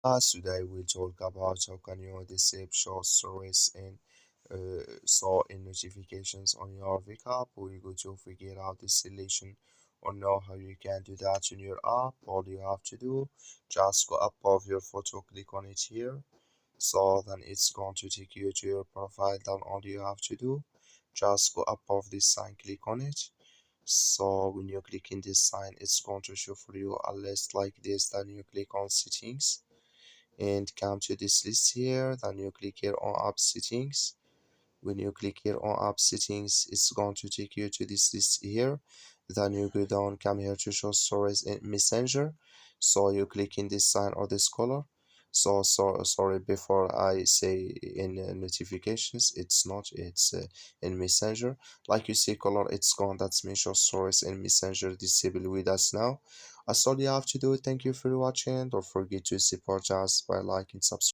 Today we'll talk about how can you disable show stories and so in notifications on your wake we're going to figure out the solution or know how you can do that in your app. All you have to do, just go above your photo, click on it here. So then it's going to take you to your profile. Then all you have to do, just go above this sign, click on it. So when you click in this sign, it's going to show for you a list like this. Then you click on settings and come to this list here. Then you click here on app settings. When you click here on app settings, it's going to take you to this list here. Then you go down, come here to show stories in messenger. So you click in this sign or this color. So sorry, before I say in notifications, it's not, it's in messenger. Like you see color, it's gone. That's mean show stories in messenger disable with us now. That's all you have to do. Thank you for watching. Don't forget to support us by liking, subscribe.